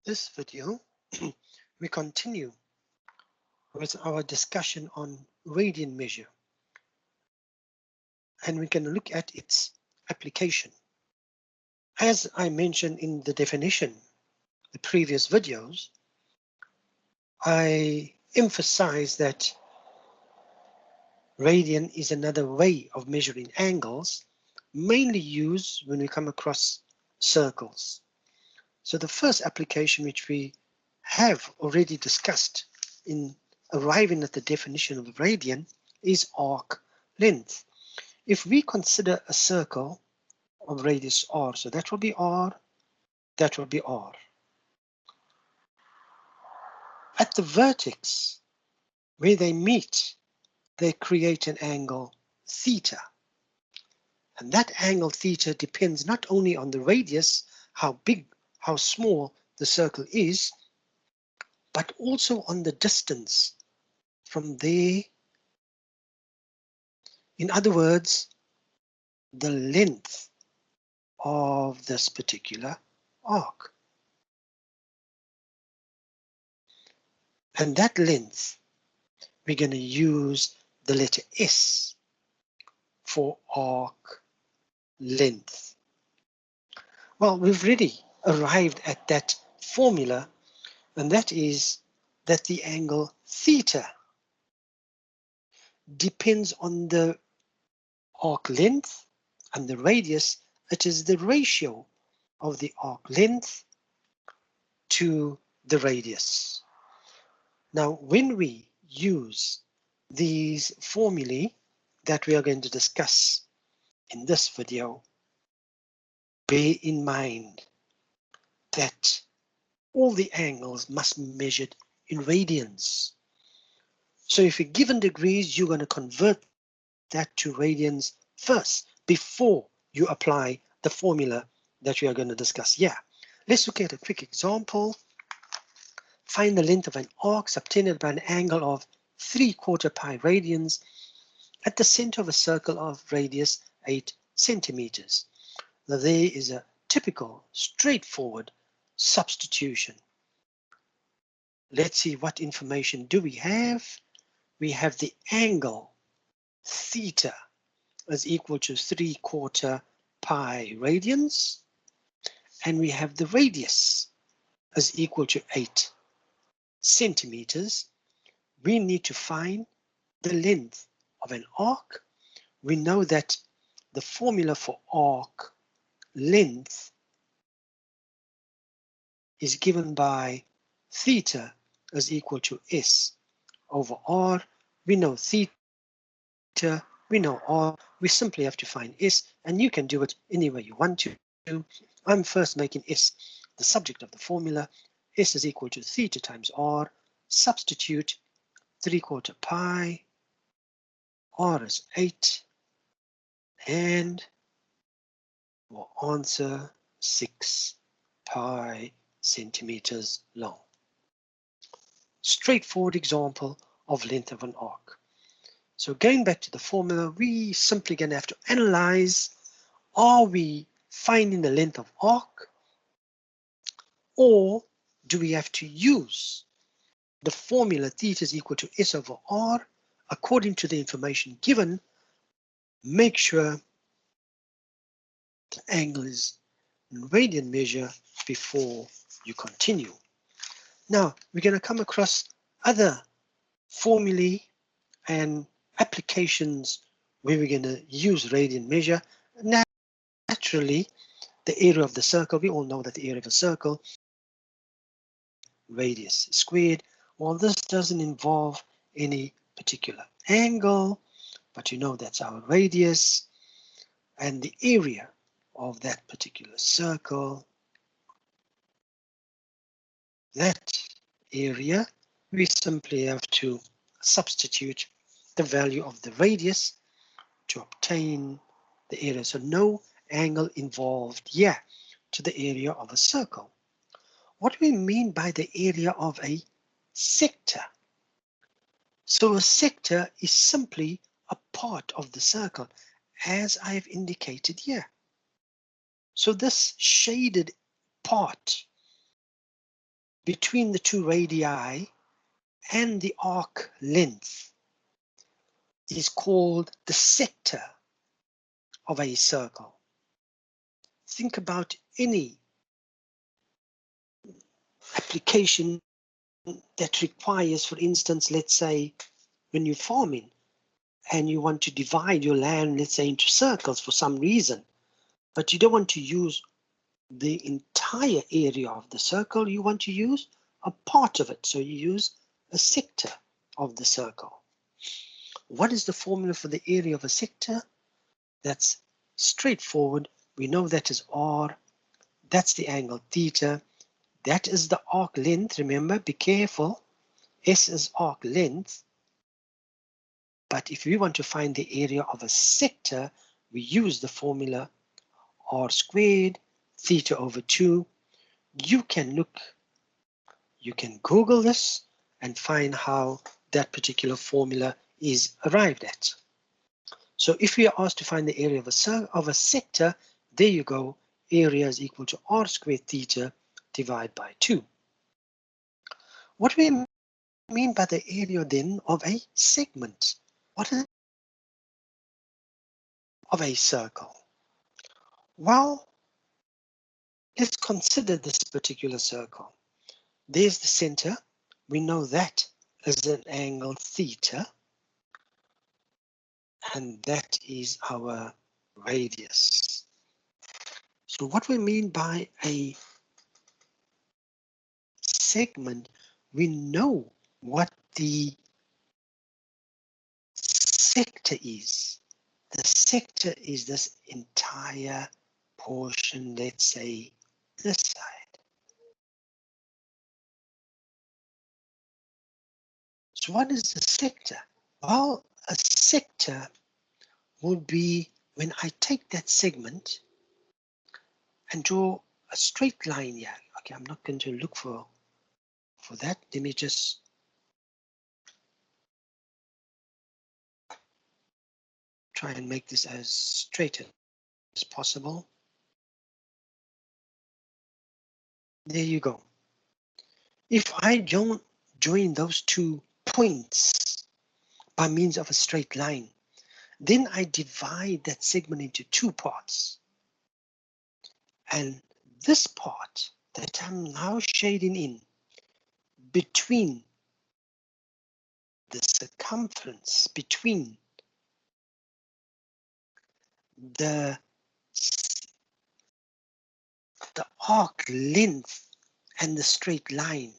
This video, we continue with our discussion on radian measure, and we can look at its application. As I mentioned in the definition, the previous videos, I emphasize that radian is another way of measuring angles, mainly used when we come across circles. So the first application which we have already discussed in arriving at the definition of radian is arc length. If we consider a circle of radius r, so that will be r, that will be r. At the vertex where they meet, they create an angle theta. And that angle theta depends not only on the radius, how big, how small the circle is, but also on the distance from there. In other words, the length of this particular arc. And that length, we're going to use the letter S for arc length. Well, we've already arrived at that formula, and that is that the angle theta depends on the arc length and the radius. It is the ratio of the arc length to the radius. Now, when we use these formulae that we are going to discuss in this video, bear in mind that all the angles must be measured in radians. So if you're given degrees, you're going to convert that to radians first before you apply the formula that we are going to discuss here. Let's look at a quick example. Find the length of an arc subtended by an angle of 3/4 pi radians at the center of a circle of radius 8 centimeters. Now there is a typical straightforward substitution. Let's see what information do we have. We have the angle theta is equal to 3/4 pi radians, and we have the radius is equal to 8 centimeters. We need to find the length of an arc. We know that the formula for arc length is given by theta is equal to S over R. We know theta, we know R. We simply have to find S, and you can do it any way you want to. I'm first making S the subject of the formula. S is equal to theta times R. Substitute 3/4 pi. R is 8. And we'll answer 6 pi centimeters long. Straightforward example of length of an arc. So going back to the formula, we simply going to have to analyze, are we finding the length of arc, or do we have to use the formula theta is equal to S over R according to the information given? Make sure the angle is in radian measure before you continue. Now we're going to come across other formulae and applications where we're going to use radian measure. Naturally, the area of the circle, we all know that the area of a circle, radius squared. Well, this doesn't involve any particular angle, but you know that's our radius, and the area of that particular circle, that area, we simply have to substitute the value of the radius to obtain the area. So no angle involved here to the area of a circle. What do we mean by the area of a sector? So a sector is simply a part of the circle, as I have indicated here. So this shaded part between the two radii and the arc length is called the sector of a circle. Think about any application that requires, for instance, let's say when you're farming and you want to divide your land, let's say, into circles for some reason, but you don't want to use the entire area of the circle, you want to use a part of it. So you use a sector of the circle. What is the formula for the area of a sector? That's straightforward. We know that is R. That's the angle theta. That is the arc length. Remember, be careful. S is arc length. But if we want to find the area of a sector, we use the formula R squared theta over 2. You can Google this and find how that particular formula is arrived at. So if we are asked to find the area of a sector, there you go. Area is equal to R squared theta divided by 2. What do we mean by the area then of a segment? What is of a circle? Well, let's consider this particular circle. There's the center. We know that is an angle theta, and that is our radius. So what we mean by a segment, we know what the sector is. The sector is this entire portion, let's say this side. So what is the sector? Well, a sector would be when I take that segment and draw a straight line here. Okay, I'm not going to look for that. Let me just try and make this as straight as possible. There you go. If I don't join those 2 points by means of a straight line, then I divide that segment into 2 parts. And this part that I'm now shading in between the circumference, between the arc length and the straight line,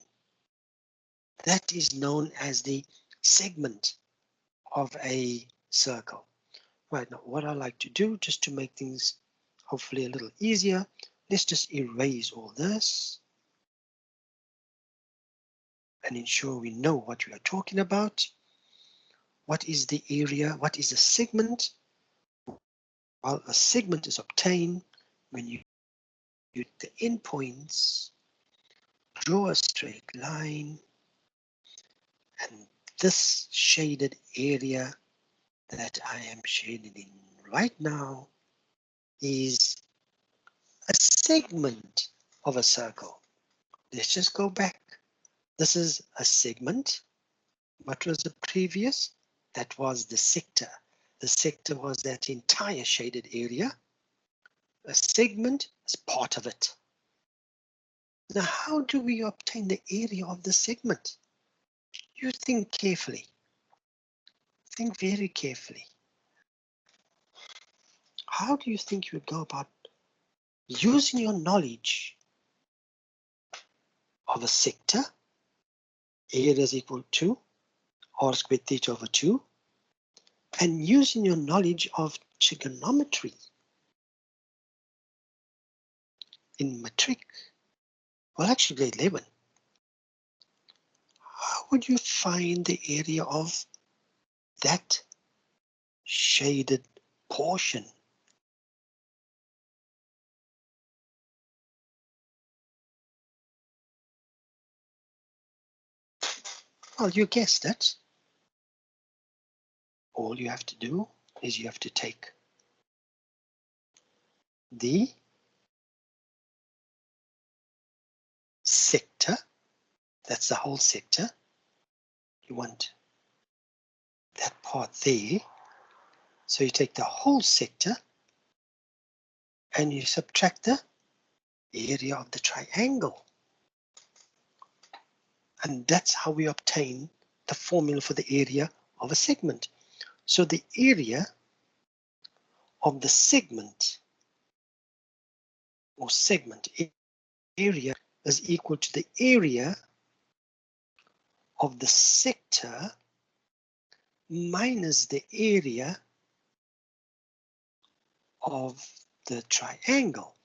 that is known as the segment of a circle. Right, now what I like to do, just to make things hopefully a little easier, let's just erase all this and ensure we know what we are talking about. What is the area? What is a segment? Well, a segment is obtained when you use the endpoints, draw a straight line, and this shaded area that I am shading in right now is a segment of a circle. Let's just go back. This is a segment. What was the previous? That was the sector. The sector was that entire shaded area. A segment is part of it. Now, how do we obtain the area of the segment? You think carefully. Think very carefully. How do you think you would go about using your knowledge of a sector? Area is equal to R squared theta over 2. And using your knowledge of trigonometry in matric, well, actually grade 11. How would you find the area of that shaded portion? Well, you guessed it. All you have to do is you have to take the sector That's the whole sector. You want that part there. So you take the whole sector and you subtract the area of the triangle. And that's how we obtain the formula for the area of a segment. So the area of the segment or segment area is equal to the area of the sector minus the area of the triangle.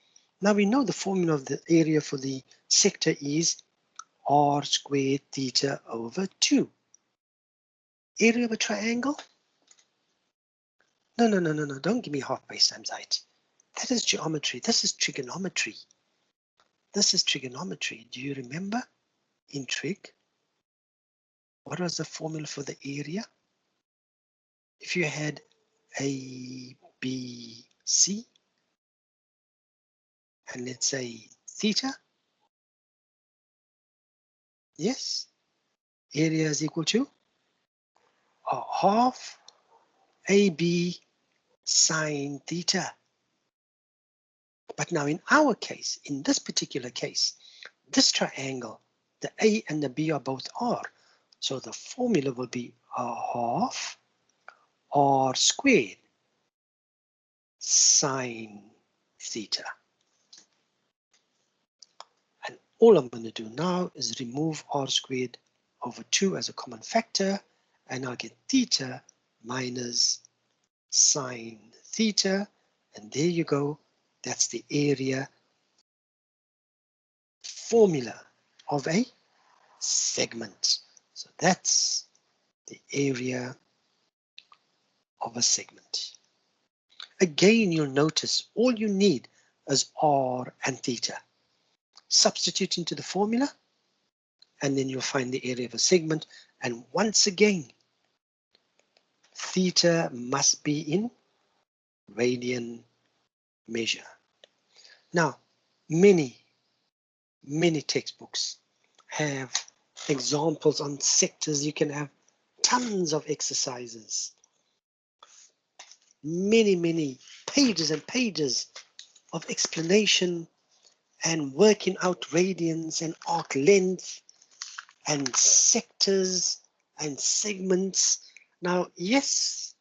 Now we know the formula of the area for the sector is r squared theta over 2. Area of a triangle? No, don't give me half base times height. That is geometry. This is trigonometry. This is trigonometry. Do you remember in trig? What was the formula for the area? If you had A, B, C, and let's say theta, yes, area is equal to half AB sine theta. But now in our case, in this particular case, this triangle, the A and the B are both R. So the formula will be a half R squared sine theta. And all I'm going to do now is remove R squared over 2 as a common factor, and I'll get theta minus sine theta. And there you go. That's the area formula of a segment. So that's the area of a segment. Again, you'll notice all you need is R and theta. Substitute into the formula, and then you'll find the area of a segment. And once again, theta must be in radian measure. Now, many textbooks have examples on sectors. You can have tons of exercises, many pages and pages of explanation and working out radians and arc length and sectors and segments. Now, yes,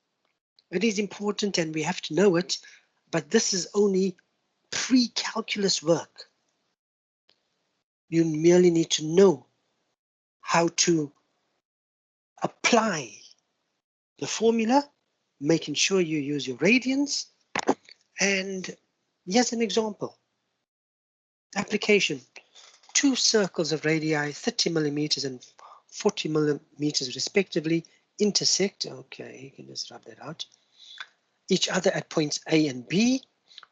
it is important and we have to know it, but this is only pre-calculus work. You merely need to know how to apply the formula, making sure you use your radians. And here's an example. Application. 2 circles of radii 30 millimeters and 40 millimeters respectively intersect. Okay, you can just rub that out. Each other at points A and B,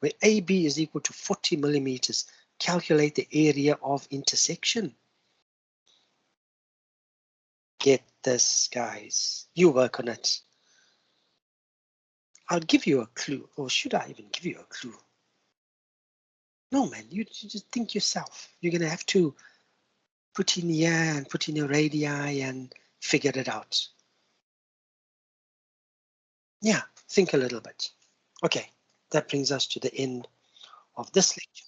where AB is equal to 40 millimeters. Calculate the area of intersection. Get this, guys. You work on it. I'll give you a clue, or should I even give you a clue? No, man, you just think yourself. You're going to have to put in here and put in your radii and figure it out. Yeah, think a little bit. Okay, that brings us to the end of this lecture.